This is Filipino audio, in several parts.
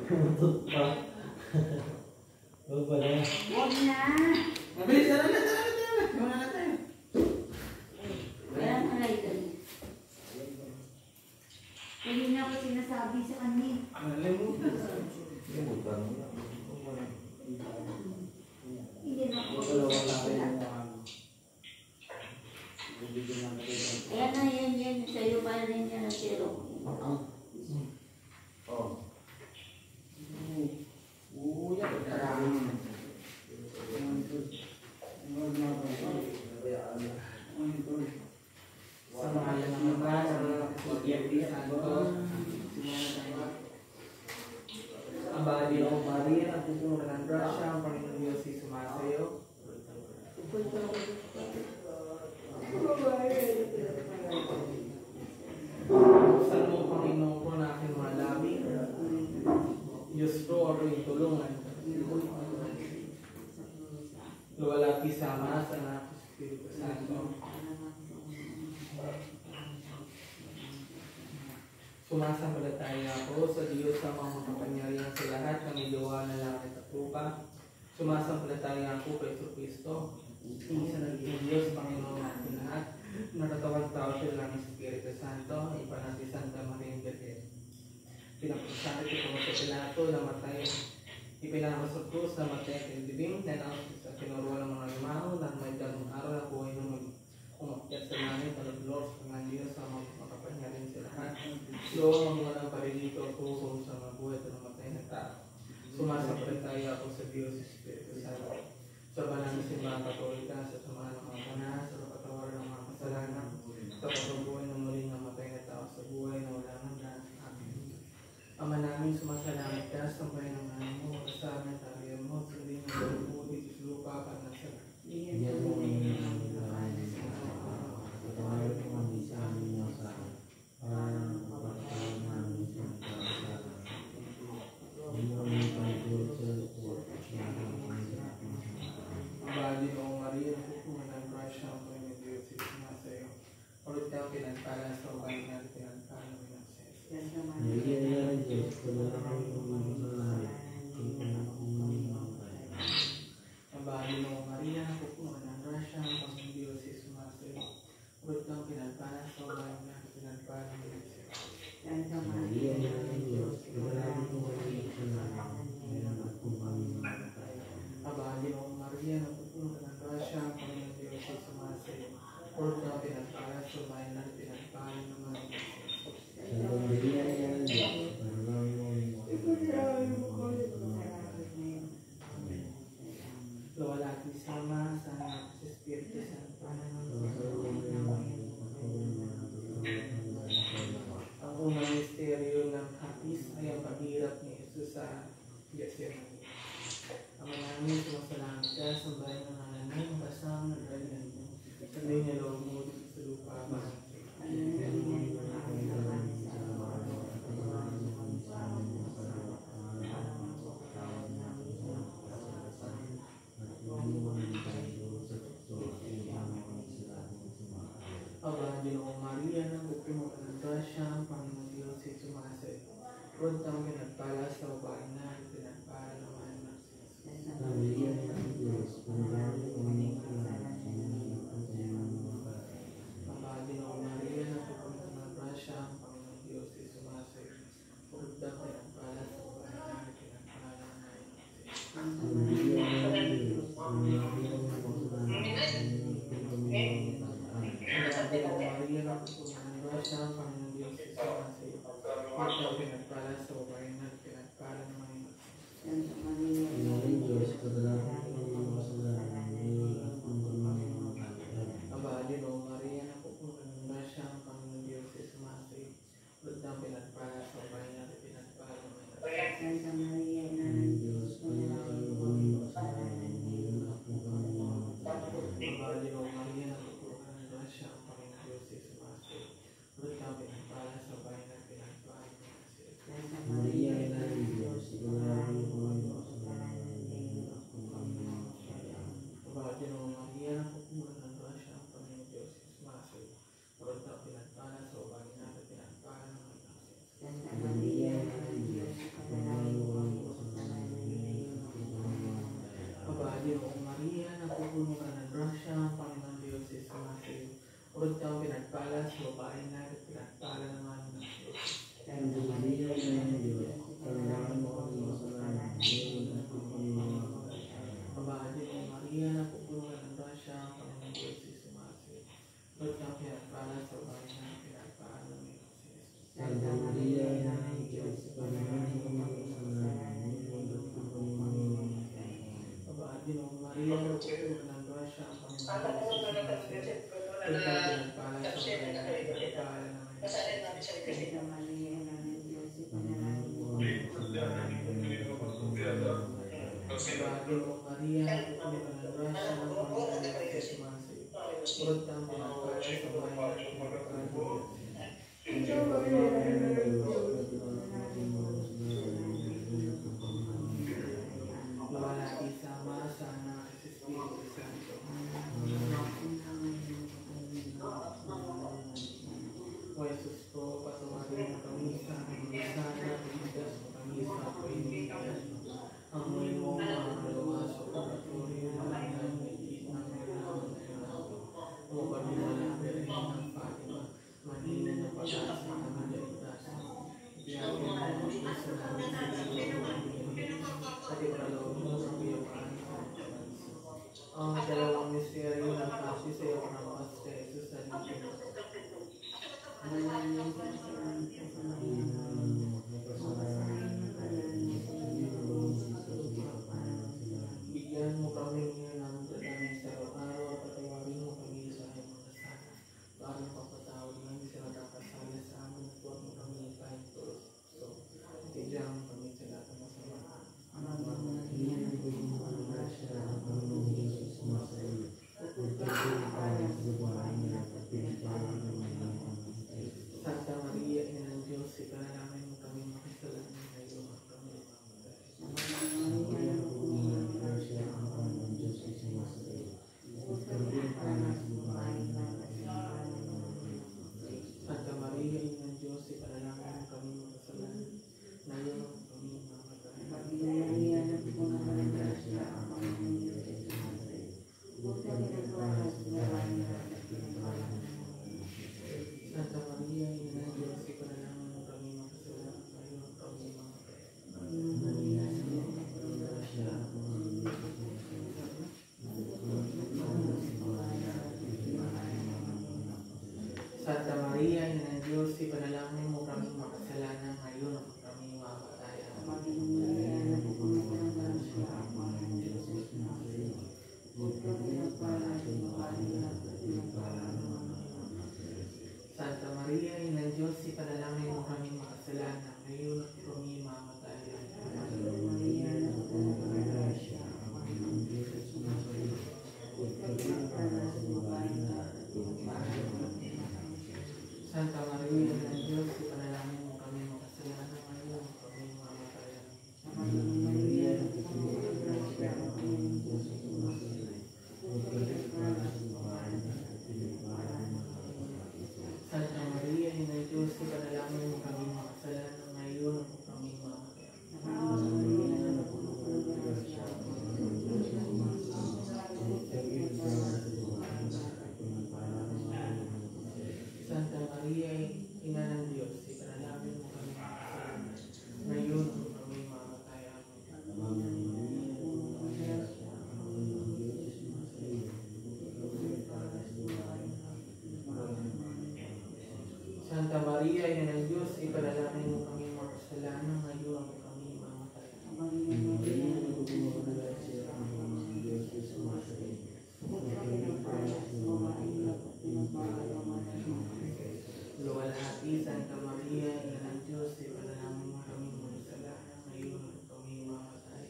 Tumutot pa. Huwag ba na? Huwag na. Mabilis, tara na. Muna na tayo. Kaya malay doon. Hindi na ako sinasabi sa kanya. Nalimutan. Limutan mo na. Hindi na ako Dalawa na kayo sinasabi. mo. Ayan na, yan. Sa'yo pa rin yan ang siro. Oh. Yan. Karami. Sa mga naman ba, sa Espiritu Santo, ang bahagi ng Maria, ang puso ng grasya, ang Panginoon Diyos ay sumasayo. Buksan mo, Panginoon ko, na aking mga labi. Diyos ko, ako'y tulungan. Luwalhati sa Ama, sa Anak, sa Espiritu Santo. Sumasampalataya ako sa Diyos sa mga makapangyarihan sa lahat ng iluwa na langit at lupa. Sumasampalataya ako kay Kristo, isa na Diyos, Panginoon natin lahat. Natatawag tao siya lang ng Espiritu Santo, ipanati Santa Maria Virgen. Pinapasakit ito sa Pilato, namatay. Ipinamas sa krus, namatay at ilibing, nanaos sa tinuruan ng mga limao, na may dalawang araw na buhay nung umakyat sa langit, at Lord, ng Diyos sa mga makapangyarihan sa lahat. Lord, ang walang parilito at hukom sa mga buhay at namatay na tao. Sumasampalataya ako sa Diyos, Espiritu Santo, sa banal na simbahang Katolika, sa samahan ng mga banal, sa kapatawaran ng mga kasalanan, sa pagkabuhay ng muling namatay na tao sa buhay na wala nang lahat. Amen. Ama namin, sumasalamat ka sa bayan ng namin mo, kasalan, tariyan mo, sa hindi ng dalubudi, sa lupa, para sa Yan mo ang namin sa patawarin mo kami sa aming mga sala. Para mapagkakaan namin sa mga kasala. Hindi mo ang pagkakulot sa lupot at lahat ng mga ang bahagi ng Maria, ang pupunan ng grasya, ang Panginoon Diyos, ay sumasayo. Ulit kang pinagpala sa bayan na pinagpala ng Panginoon. Maria na rin Diyos, pagkala kami ng mga salamat. Ang bahagi ng Maria, ang pupunan ng grasya, ang Panginoon Diyos, ay sumasayo. Ulit kang pinagpala sa bayan na pinagpala ng Panginoon. Maria na rin Diyos, pagkala kami ng mga salamat. Mayroon at kung kami mamatay. Ang bahagi ng Maria, ang pupunan ng grasya, ang Panginoon Diyos, ay sumasayo. Ulit kang pinagpala sa bayan na pinagpala ng Panginoon. Santa Maria na rin Diyos, pagkala kami ng Luwalhati sa Ama, sa Anak, sa Espiritu Santo. Ang unang misteryo ng hapis ay ang paghirap ni Jesus sa Gethsemane. Ama namin, sumasalamat ka sa bayan ng halaman, basang ng dahilan mo. Sa niya loob mo dito sa lupa, Aba, Ginoong Maria, ng pupuno ka ng grasya, ang Panginoon Diyos ay sumasayo. Huwag kang pinagpala sa babae na pinagpala naman ng Maria na rin Diyos, pagkala kami ng mga salamat. Aba, Ginoong Maria, ng pupuno ka ng grasya, ang Panginoon Diyos ay sumasayo. Huwag kang pinagpala sa babae na pinagpala naman ng Maria na rin Diyos, pagkala kami ng mga salamat. Ang Maria, ng pupuno ka ng grasya, ang Panginoon Diyos ay sumasayo. Huwag kang pinagpala sa babae na pinagpala naman ng Maria Diyos, pagkala kami ng mga salamat. Mayroon at kung kami mamatay. Aba, Ginoong Maria, ng pupuno ng grasya, ang Panginoon Diyos ay sumasayo. Huwag kang pinagpala sa babae na pinagpala naman ng Diyos, pagkala kami ng mga salamat. Mayroon at kung kami mamatay. Aba, Ginoong Maria, ng pupuno ng grasya, ang Panginoon Diyos ay sumasayo. Huwag kang pinagpala sa babae na pinagpala naman ng Maria na rin Diyos, pagkala kami ng mga salamat. Mayroon at kung kami mamatay. Aba, Ginoong Maria, ng pupuno ng grasya, ang Panginoon Diyos ay sumasayo. Huwag kang pinagpala sa babae na pinagpala naman ng Maria na rin Diyos, pagkala kami ng mga Purod kang pinagpala sa babae na at pinagpala naman ng Diyos. Ang dugaliya ng Diyos, panalangin mo kami masalanan, ngayon at kung kami mamamatay. Babae ni Maria na pupuno ng grasya ang Panginoong Diyos si Sumasi. Purod kang pinagpala sa babae na pinagpala ng Diyos. Ang dugaliya ng Diyos, panalangin mo kami masalanan, ngayon at kung kami mamamatay. Babae ni Maria na pupuno ng grasya ang Panginoong Diyos si Sumasi. Purod kang pinagpala sa babae na pinagpala ng Diyos. Santa Maria, Ina ng Diyos, ipanalangin mo Panalangin mo kami masalanan, ngayon at kung kami mamamatay. Babae ni Maria na pupuno ng grasya ang Panginoong Diyos si Sumasi. Purod kang pinagpala sa babae na pinagpala ng Diyos. Luwalhati sa Ama, sa Anak, at sa Espiritu Santo. O Jesus ko, patawarin mo kami sa aming sana, pagbigas mo kami sa painigan. Amoy mo ang dalawa sa purgatorio, malangay na iit ng meron na inawa. O kami malapit ng Fatima, manina na pag-asa ng kaligtasan. Iyakin mo ang puso namin sa iyo, at ipalaw mo sa kayapaan sa pagkabansa. Ang dalawang misteryo ng pasi sa iyo ng mga sa Jesus sa lingkod. Manalangin ka sa langit at sa mga Bigyan mo kami ngayon ng dalamig sa araw-araw at patawarin mo kami sa aming mga sala. Para mapapatawad namin sa nagkakasala sa amin at huwag mo kami ipahintulos. So, itidyan mo kami sa lahat ng masama. Santa Maria, Ina ng Diyos, ipanalangin mo kami makasalanan ngayon at kami mamamatay. Santa Maria, Ina ng Diyos, ipanalangin mo kami makasalanan ngayon at kami mamamatay. Santa Maria, Ina ng Diyos, ipanalangin mo kami makasalanan ngayon at kami mamamatay. Santa Maria, Ina ng Diyos, ipanalangin mo kami makasalanan ngayon at kami mamamatay. Santa Maria, Ina ng Diyos, ipanalangin mo kami makasalanan ngayon at kami mamamatay. Santa Maria, Ina ng Diyos, ipanalangin mo kami makasalanan ngayon at kami mamamatay. Santa Maria, Ina ng Diyos, ipanalangin mo kami makasalanan ngayon at kami mamamatay. Santa Maria, Ina ng Diyos, ipanalangin mo kami makasalanan ngayon at kami mamamatay. Santa Maria, Ina ng Diyos, ipanalangin mo kami makasalanan ngayon at kami mamamatay. Luwalhati, Santa Maria, Ina ng Diyos, ipanalangin mo kami makasalanan ngayon at kami mamamatay.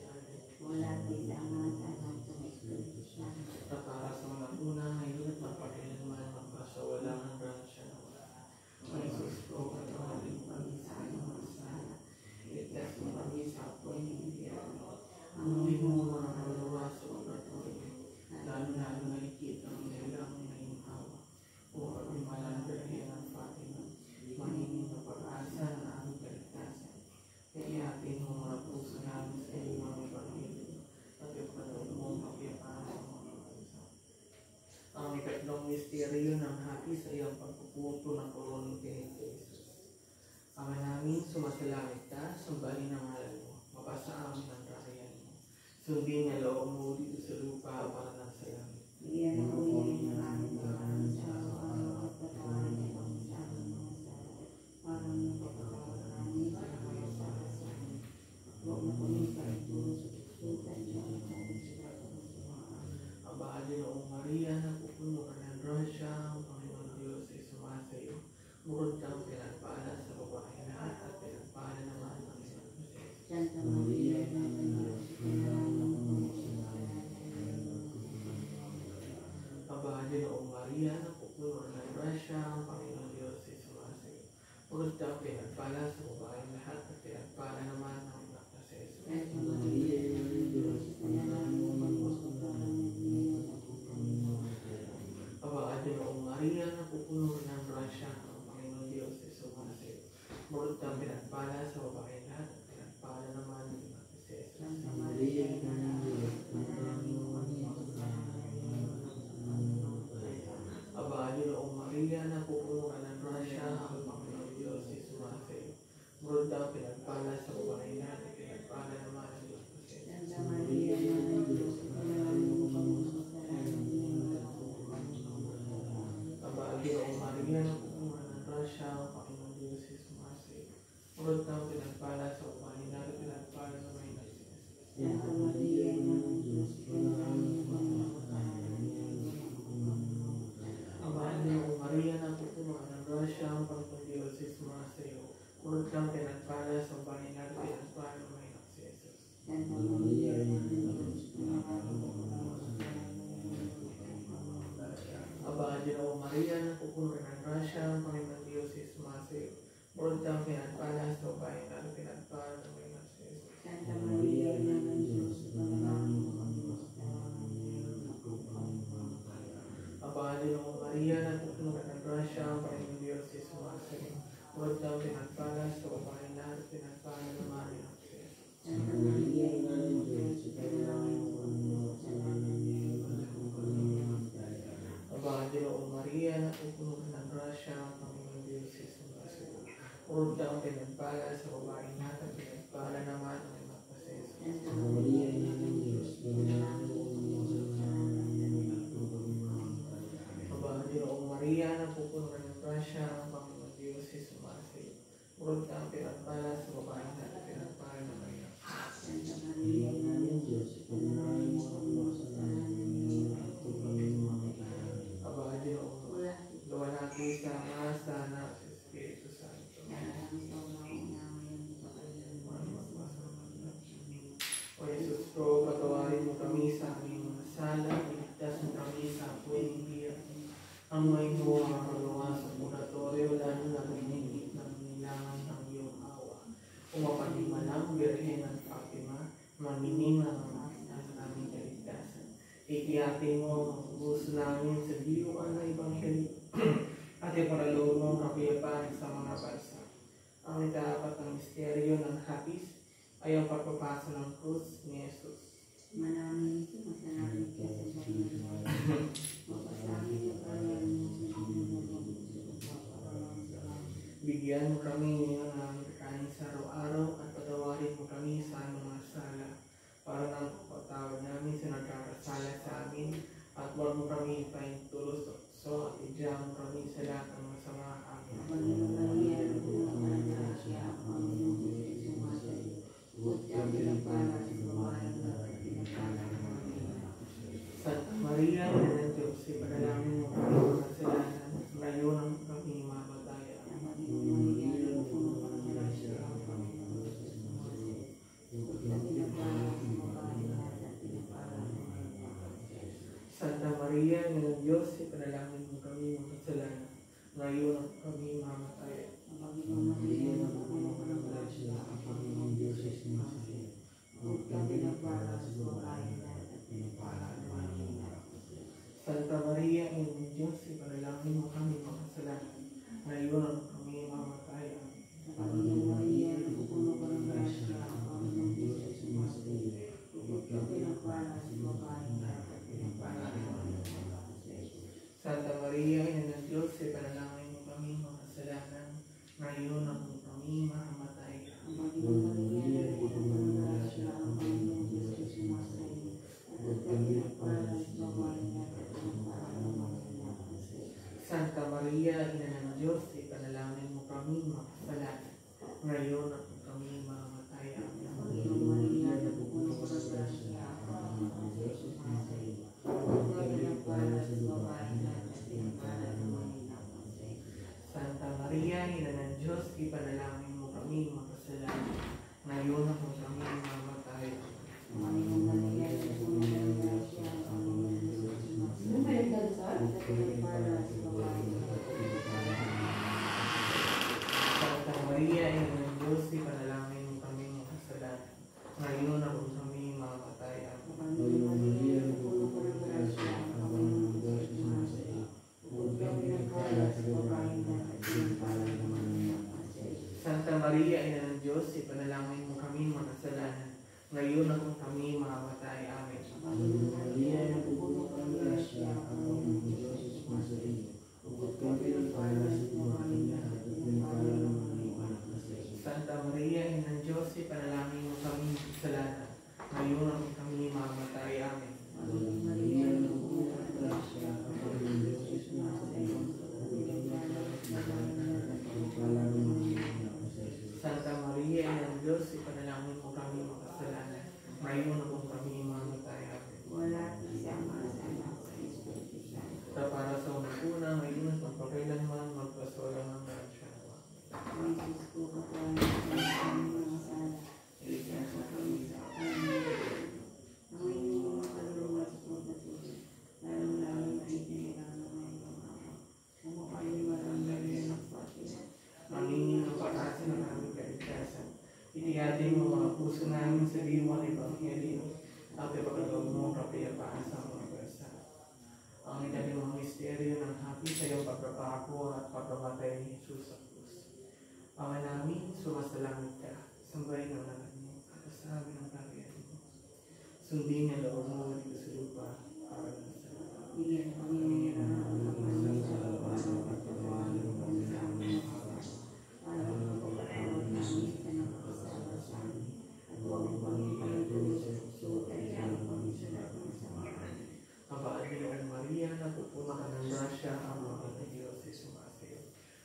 Sa para sa mga una ngayon at magpakailanman magpasawalang hanggang siya na wala. O Jesus ko, patawarin mo kami sa aming mga sala. Iligtas mo kami sa apoy ng impyerno. Anuhin mo mga kaluluwa sa purgatorio, lalo-lalo na higit ang nilalang na iyong hawa. O kami malandari ng Fatima, maningin na pag-asa ng aming kaligtasan. Kaya mo mga puso namin sa iyong mga pag-ibig at ipatawag mo ang kapayapaan sa mga bansa. Ang ikatlong misteryo ng hati nais ay ang pagpuputo ng koronang Kristo Jesus. Ama namin, sumasalangit ka, sambahin ang ngalan mo, mapasa amin ang kakayan mo. Sundin niya loob mo dito sa lupa para nasa langit. Bigyan mo kami ng aming pagkain sa araw-araw at patawarin niyo kami sa aming mga sala. Para mo pagkakawala namin sa mga sala. Huwag mo kami paitulong sa pagsutan niyo ang aming sila. Ang bahal Noong Maria, napupuno ka ng grasya, ang Panginoon Diyos ay sumasa iyo. Bukod kang pinagpala sa babae lahat at pinagpala naman ang iyong Diyos. Santa Maria, Ina ng Diyos, pinalangin mo kami sa Ang bahal Noong Maria, napupuno ka ng grasya, ang Panginoon Diyos ay sumasa iyo. Bukod kang pinagpala sa babae lahat at pinagpala naman ang iyong Diyos. Santa Maria, Ina ng Diyos, pinalangin mo kami sa Aba, Noong Maria, napupuno ka ng grasya, ang Panginoon Diyos ay sumasa iyo. Bukod kang pinagpala sa babae lahat at pinagpala naman ang iyong Diyos. Santa Maria, Ina ng Diyos, pinalangin mo kami sa Aba, Noong Maria, napupuno ka ng grasya, ang Panginoon Diyos ay sumasa iyo. Bukod kang pinagpala sa babae lahat at pinagpala naman ang iyong Diyos. Santa Maria, Ina ng Diyos, pinalangin mo kami sa Noong Maria, napupuno ka ng grasya, ang Panginoon Diyos ay sumasa iyo. Bukod kang pinagpala sa babae lahat at pinagpala naman ang iyong Diyos. Santa Maria, Ina ng Diyos, pinalangin mo kami Noong Maria, napupuno ka ng grasya, ang Panginoon Diyos ay sumasa iyo. Bukod kang pinagpala sa babae lahat at pinagpala naman ang iyong Diyos. Santa Maria, Ina ng Diyos, pinalangin mo kami Aba, Noong Maria, napupuno ka ng grasya, ang Panginoon Diyos ay sumasa iyo. Bukod kang pinagpala sa babae lahat at pinagpala naman ang iyong Diyos. Santa Maria, Ina ng Diyos, pinalangin mo kami Aba, Noong Maria, napupuno ka ng grasya, ang Panginoon Diyos ay sumasa iyo. Bukod kang pinagpala sa babae lahat at pinagpala naman ang iyong Diyos. Santa Maria, Ina ng Diyos, pinalangin mo kami Aba, Noong Maria, napupuno ka ng grasya, ang Panginoon Diyos ay sumasa iyo. Bukod kang pinagpala sa babae lahat at pinagpala naman ang iyong Diyos. Santa Maria, Ina ng Diyos, pinalangin mo kami Aba, Noong Maria, napupuno ka ng grasya, ang Panginoon Diyos ay sumasa iyo. Bukod kang pinagpala sa babae lahat at pinagpala naman ang iyong Diyos. Santa Maria, Ina ng Diyos, pinalangin mo kami Aba, Luwalhati sa Ama, sa Anak, sa Espiritu Santo. O Jesus ko, patawarin mo kami sa aming mga sala, iligtas mo kami sa apoy ng biyak. Ang may mo ang kalunga sa purgatorio, lalo na pinigit ng nilangan ng iyong awa. Umapanhimalang Birhen ng Fatima, maninima ang aming kaligtasan. Ikiyatin mo ang puso namin sa diluan na Ebanghelyo at iparaloob mo ang kapayapaan sa mga bansa. Ang ikaapat ng misteryo ng hapis ay ang pagpapasa ng krus ni Jesus. Manaming ito, masalangit ka sa Panginoon. Mapasangit ang kanyang Bigyan mo kami ngayon ng aming kakanin sa araw-araw at patawarin mo kami sa aming mga sala para nang patawad namin sa nagkakasala sa amin at huwag mo kami ipahintulos so at idiyang mo kami sa lahat ng masama. Amen. Panginoon Maria, napuno ka ng grasya, ang Panginoon Diyos ay sumasa iyo. Bukod kang pinagpala sa babae lahat at pinagpala naman ang iyong Santa Maria, Ina ng Diyos, ipanalangin mo kami mga kasalanan, ngayon ang kami mamatayan. Panginoon Maria, napuno ka ng grasya, ang Panginoon Diyos ay sumasa iyo. Bukod kang pinagpala sa babae lahat at pinagpala naman ang iyong Santa Maria, Ina ng Diyos, ipanalangin mo kami mga kasalanan, ngayon ang kami mamatayan. Panginoon Maria, napuno ka ng grasya, ang Panginoon Diyos ay sumasa iyo. Bukod kang pinagpala sa babae lahat at pinagpala naman ang iyong Santa Maria, Ina ng Diyos, ipanalangin mo kami mga kasalanan, ngayon ang kami mamatayan. Panginoon Maria, napuno ka ng grasya, ang Panginoon Diyos ay sumasa iyo. Bukod kang pinagpala sa babae lahat at pinagpala naman ang iyong Santa Maria, Ina ng Diyos, panalangin mo kami makasalanan, ngayon na kung kami mamamatay. Amen. Ave Maria, napupuno kang grasya, ang Panginoon Diyos sumasa iyo. Bukod kami ng pala sa buhay niya, at pinipala ng mga ibanak na sa iyo. Santa Maria, Ina ng Diyos, ipanalangin mo kami makasalanan, ngayon na kung kami mamamatay. Amen. Ave Maria, napupuno kang grasya, ang Panginoon Diyos sumasa iyo. Bukod kami ng pala sa buhay niya, at pinipala ng mga ibanak na sa iyo. Santa Maria, Ina ng Diyos, ipanalangin mo kami makasalanan, ngayon na kung kami mamamatay. Amen. Wala isama sa anak sa Espiritu Santo. Sa para sa una, ngayon at magpakailanman, magpasawalang ang grasya. Jesus ko, kapag mga sala, isa sa kami sa ang inyong kaluluwa sa pagkatuloy, lalong-lalo na itiniraman na iyong ama. Umukay maramdaman ng magpapila. Mangingin ang pag-asa ng aming kaligtasan. Itiyatin mo mga puso namin sa diwa ng Ebanghelyo at ipagkaloob mo kapayapaan sa mga bansa. Ang ikalimang misteryo ng hapit sa iyong pagpapako at pagkamatay ni Jesus sa krus. Ama namin, sumasalangit ka, sambahin ang ngalan mo, at asabi ng kaharian mo. Sundin ang loob mo dito sa lupa, para sa lahat. Bigyan kami ng Ang sa alaban ng pagkatawan ng mga namin sa para mapapatawad namin sa nakakasama sa amin. At huwag mo kami pagtuloy sa puso at iyan kami sa lahat ng sama. Aba, Ginong Maria, napupuno ka ng grasya, ang mga ng Diyos ay sumasayo.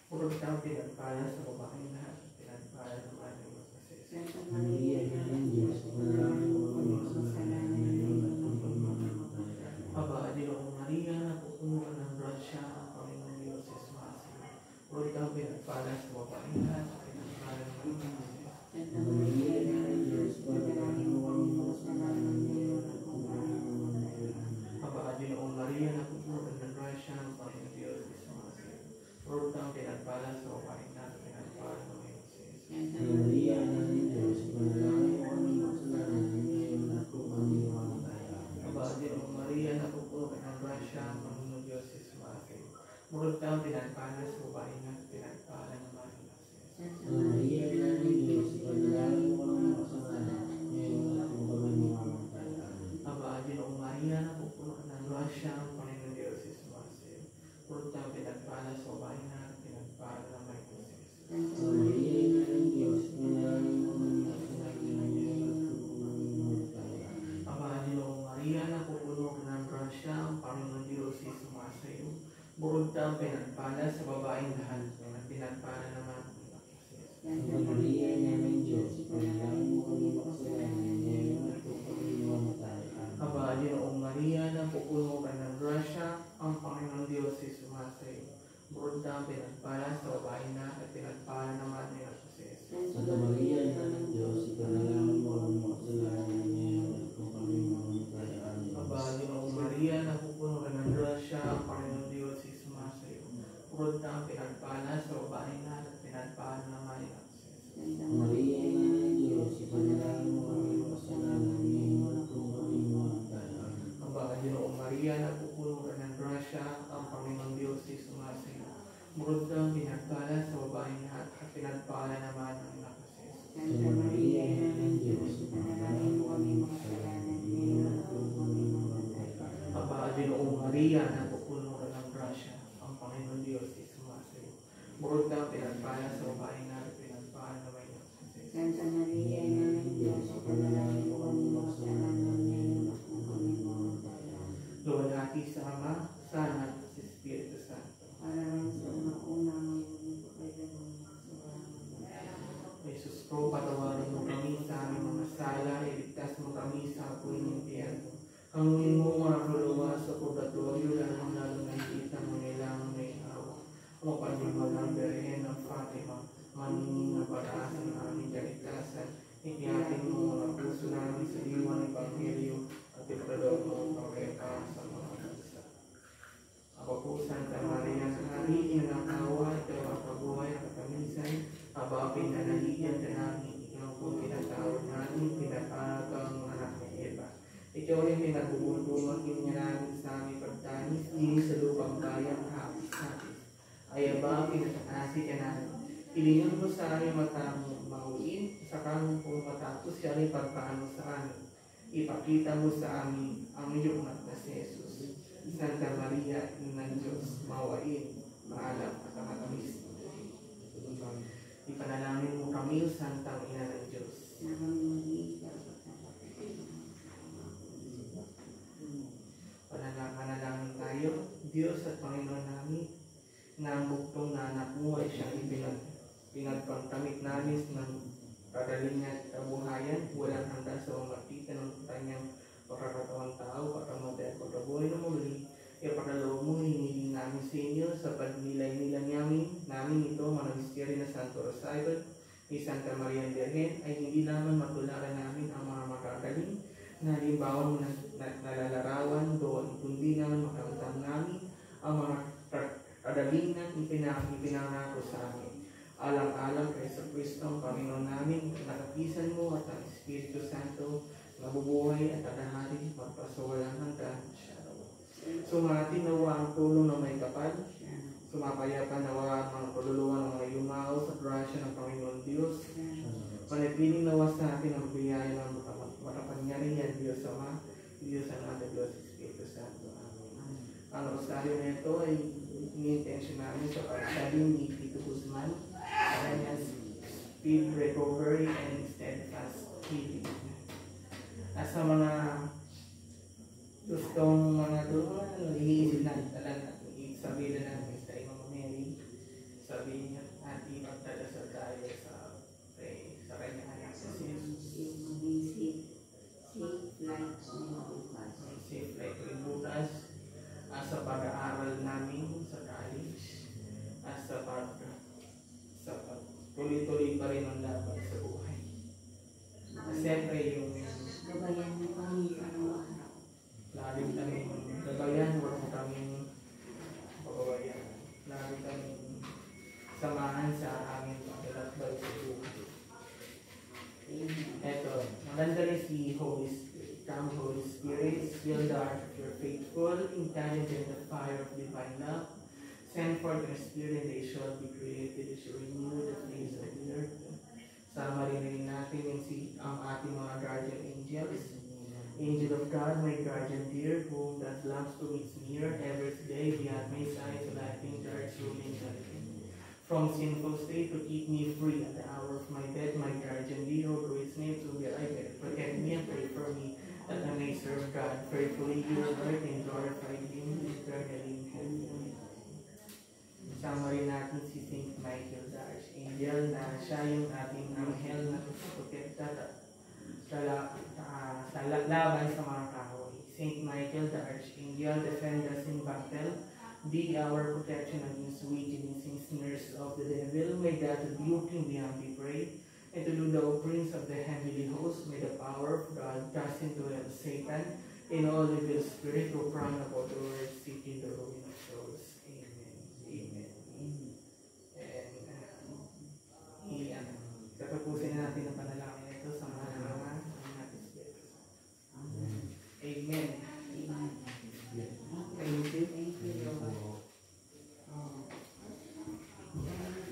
Puro kitang pinagpala sa babaeng lahat, at pinagpala naman ng magpasis. Santa Maria, Maria, Ina ng Diyos, manalangin mo kami makasalanan ngayon at kung kami mamamatay. Aba, Ginong Maria, napupuno ka ng grasya, ang Panginoong Diyos ay sumasayo. Puro kitang pinagpala sa babaeng lahat, at pinagpala naman ng magpasis. Santa Maria, Ina ng Diyos, manalangin mo kami makasalanan ngayon at kung kami mamamatay. Aba, Ginong Maria, napupuno ka ng grasya, ang Panginoong Diyos ay sumasayo. Puro kitang pinagpala sa babaeng lahat, at pinagpala naman ng magpasis. Santa Maria, Ina ng Diyos, manalangin mo kami makasalanan ngayon at kung kami mamamatay. Aba, Ginong Maria, napupuno ka ng grasya, ang Panginoong Diyos ay sumasayo. Puro kitang pinagpala sa babaeng lahat, at pinagpala naman ng magpasis. Santa Maria, Ina ng Diyos, manalangin mo kami makasalanan ngayon at kung kami mamamatay. Aba, Ginong Maria, napupuno ka ng grasya, ang Panginoong Diyos ay sumasayo. Puro kitang pinagpala sa babaeng lahat, at pinagpala naman ng magpasis. Santa Maria, Ina ng Diyos, manalangin mo kami makasalanan ngayon at kung kami mamamatay. Aba, Ginong Maria, napupuno ka ng grasya, ang Panginoong Diyos ay sumasayo. Puro kitang pinagpala sa babaeng lahat, at pinagpala naman ng magpasis. Santa Maria, Ina ng Diyos, manalangin mo kami makasalanan ngayon at kung kami mamamatay. Aba, Ginong Maria, napupuno ka ng grasya, ang Panginoong Diyos ay sumasayo. Puro kitang pinagpala sa babaeng lahat, at pinagpala naman ng magpasis. Santa Maria, Ina ng Diyos, ipanalangin mo kami makasalanan ngayon at kung kami mamamatay. Amen. Aba, Ginong Maria, napupuno ka ng grasya, ang Panginoong Diyos ay sumasayo. Puro kitang pinagpala sa babaeng lahat, at pinagpala naman ng magpasis. Santa Maria, Ina ng Diyos, ipanalangin mo kami makasalanan ngayon at kung kami mamamatay. Amen. Aba, Ginong Maria, napupuno ka ng grasya, ang Panginoong Diyos ay sumasayo. Puro kitang pinagpala sa babaeng lahat, at pinagpala naman ng magpasis. Santa Maria, Ina ng Diyos, ipanalangin mo kami makasalanan ngayon at kung kami mamamatay. Aba, Ginong Maria, napupuno ka ng grasya, ang Panginoong Diyos ay sumasayo. Puro kitang pinagpala sa babaeng lahat, at pinagpala naman ng magpasis. Santa Maria, Ina ng Diyos, ipanalangin mo kami makasalanan ngayon at kung kami mamamatay. Luwalhati sa Ama, sa Anak, at sa Espiritu Santo. Para lang sa una ngayon at kailanman sa walang O Jesus ko, patawarin mo kami sa aming mga sala, iligtas mo kami sa apoy ng impyerno. Hanguin mo mga kaluluwa sa purgatorio, lalo na kita mo nilang may awa. O Panginoon ng Birhen ng Fatima, maningin na pag-asa ng aming kaligtasan, itiyatin mo mga puso namin sa diwa ng Ebanghelyo, at ipagkaloob mo ang kapayapaan sa mga bansa. Ako po, Santa Maria, sa haliin ng awa, ito ang kabuhay at kamisan, abapin na naliyan ka namin, ikaw po pinatawad namin, pinatawag ang anak ni Eva. Ikaw ay pinagbubuntong niya namin sa aming pagtanis, hindi sa lupang bayang hapis-hapis. Ay aba, pinataasi ka namin. Hilingan mo sa aming matang mauin, Saka nung po matapos siya rin pagpaano sa amin, ipakita mo sa amin ang iyong anak na si Jesus. Santa Maria, Ina ng Diyos, mawain, maalam at matamis. Ipanalangin mo kami, Santa Ina ng Diyos. Panalangin tayo, Diyos at Panginoon namin, na ang buktong na anak mo ay siyang pinagpangtamit namin ng kagalingan at kabuhayan, walang hanggan sa umapitan ng kanyang pagkakatawang tao, pagkamatay at pagkabuhay na muli. Ipagkaloob mo, hinihiling namin sa inyo sa pagnilay-nilay namin ito, mga misteryo na Santo Rosario ni Santa Maria Virgen, ay hindi lamang matularan namin ang mga makagaling na halimbawa mo nalalarawan doon, kundi naman makamtan namin ang mga kagalingan ipinangako sa amin. Alang-alang kay sa Kristo ang Panginoon namin, nakapisan mo at ang Espiritu Santo, nabubuhay at alahari, magpasawalang hanggan. Sumati nawa ang tulong ng may kapal, sumapayapan nawa ang mga kaluluwa ng mga yumaw sa grasya ng Panginoon Diyos. Panatiling nawa sa atin ang biyaya ng makapangyarihan, Diyos Ama, Diyos Anak at Diyos Espiritu Santo. Amen. Ang rosaryo na ito ay ini-intention namin sa pagsabi ni Tito Guzman, kanyang speed recovery and steadfast healing. At sa mga gustong mga doon, iniisip natin talaga, sabihin na namin sa Mama Mary, sabihin niya, at ipagdadasal tayo sa kanyang anak sa Jesus. Safe life rin bukas, sa pag-aaral namin sa college, sa tuloy-tuloy pa rin ang laban sa buhay. Siyempre yung gabayan mo kami sa araw-araw. lagi kami gabayan, huwag mo kami pagabayan. Lagi kami samahan sa aming paglalakbay sa buhay. Eto, maganda rin si Holy Spirit. Come, Holy Spirit, fill the heart of your faithful, intelligent the fire of divine love. Send forth your Spirit, and they shall be created, they shall renew the face of the earth. Sama rin natin ang ating mga guardian angels. Angel of God, my guardian dear, whom that loves to meet near every day, beyond my side, lighting dark ruling judgment. From sinful state to keep me free at the hour of my death, my guardian dear, who through his name to be I may protect me and pray for me, that I may serve God faithfully here on earth and glorify Him eternally in heaven. Sama rin natin si St. Michael the Archangel, na siya yung ating anghel na protekta sa laban sa mga kahoy. St. Michael the Archangel, defend us in battle, be our protection against wickedness and snares of the devil. May God rebuke him, we humbly pray. And to do the offerings of the heavenly host, may the power of God cast into hell Satan and all evil spirit who prowl about the world, seeking the ruin of souls. Amen. Amen. And katapusin natin ang panalangin ito sa mga naman ng ating Espiritu. Amen. Amen. Thank you. Thank you, Lord.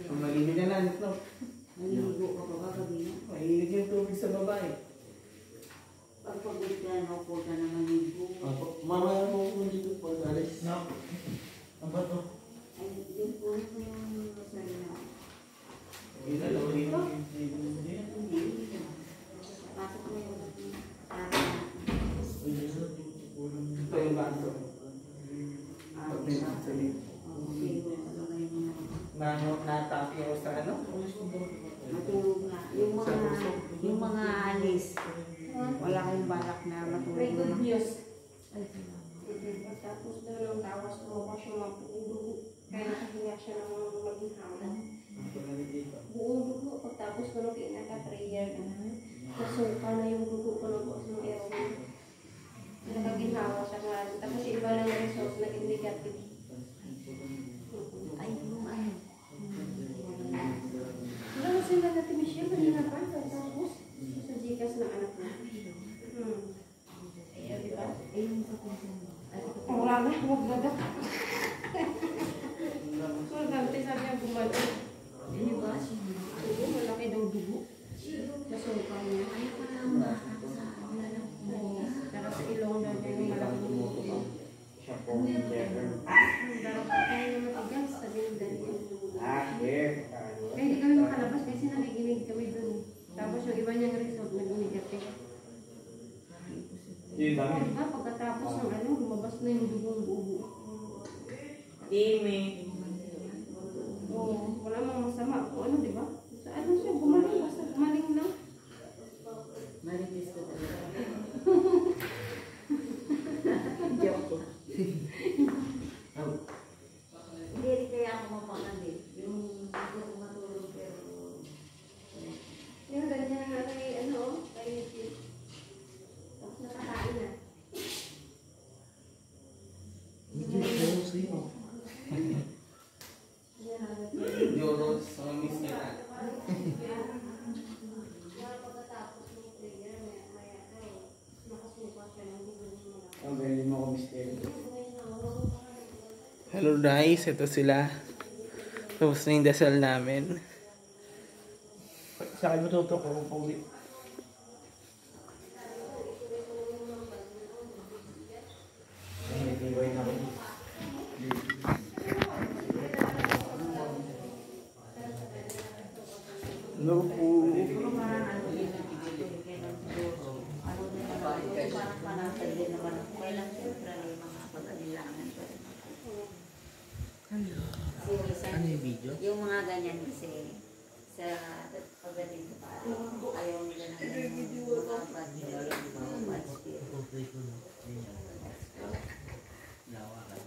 Kung malilig ka na, no? Naliligo ka pa ba gabi na? Mahilig yung tubig sa babae. Pagpagod ka, naupo ka na maligo. Mamaya mo kung dito po, Alex. No. Ang ba ito? Ay, yung po yung rosaryo na. Hindi na lang dito. Hindi. Pasok mo yung Ito yung baso. Pag may magsalit. Natapos ako sa ano? Matulog na. Yung mga alis, wala kayong balak na matulog May good na. news. Ay, salamat. Tapos daw ng tawas lumabas yung mga buong dugo. Kaya nakahinga siya ng maghinhawa. Buong dugo. Pagtapos ko nung kinaka-prayer na. Nasuka na yung dugo ko ng bukas ng airway. Nakaginhawa siya nga. Tapos yung iba lang yung result naging negative. Ay, yung ano. Wala na sila natin Michelle. Mahirapan. Tapos sa Gcash ng anak na. Ayan, di ba? Ay, yung sa konsum. Wala na. Huwag gaga. Sulgante sabi niya bumalik. Hindi ba? Oo, malaki daw dugo. Tapos Pero sa ilong daw niya yung malaking buko. Siya po yung better. Pero kaya yung matigas, sabi ng dali. Here. Kaya hindi kami makalabas kasi nakikinig kami dun. Tapos yung iba niyang resort nag-inigate. Yun dami. Diba, pagkatapos ng ano, lumabas na yung dugong bubo. Dimi. Oo, wala mang masama. O ano, diba? Sa ano siya, gumaling. Basta gumaling lang. Maritis ko talaga. Joke ko. Hindi rin kaya ako mapakan din. Yung hindi ko matulog pero... Yung ganyan na kay ano, kay YouTube. Tapos nakakain na. Yoros, mga miss niya na. Pagkatapos ng prayer, maya nakasuka siya ng dugong. Ang galing mo ko, Mr. Hello guys, ito sila. Tapos na yung dasal namin. Sa akin matuto ko kung pauwi. Nagtibay na ako. Hello po. Ano yung video? Yung mga ganyan kasi sa pagdating sa pare, ayaw nila na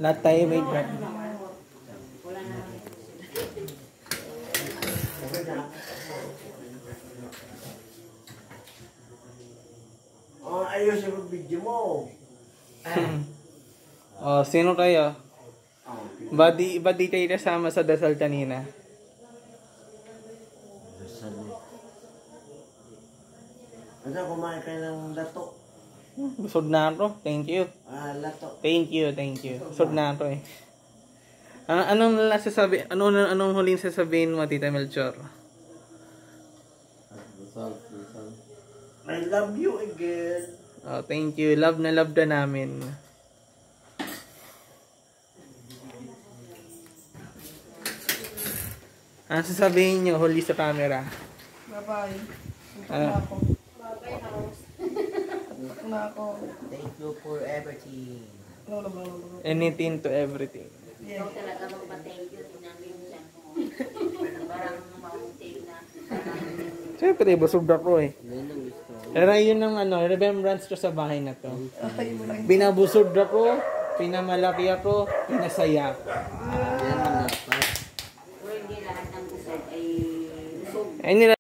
Lahat tayo may grab. wala na. Oh, ayos yung video mo. Oh, sino kayo? Oh, Ba't di kayo kasama sa dasal kanina? ano, kumain ka ng lato? Busog na ako. Thank you. Lato. Thank you. Busog na ako eh. Anong huling sasabihin mo, Tita Melchor? I love you again. Oh, thank you. Love na namin. Ano sasabihin nyo, huli sa camera? Bye-bye. Ah. Ako. Bagay house. Na ako. Thank you for everything. Lolo. Anything to everything. Ikaw talaga magpa-thank you. Tinabi mo siya mo. Parang mamunting na. Siyempre, busog ako eh. Pero yun ang remembrance ko sa bahay na to. Ay, mo lang. Binabusog ako, pinamalaki ako, pinasaya ako. Pero hindi lahat ng busog ay busog. Ay nila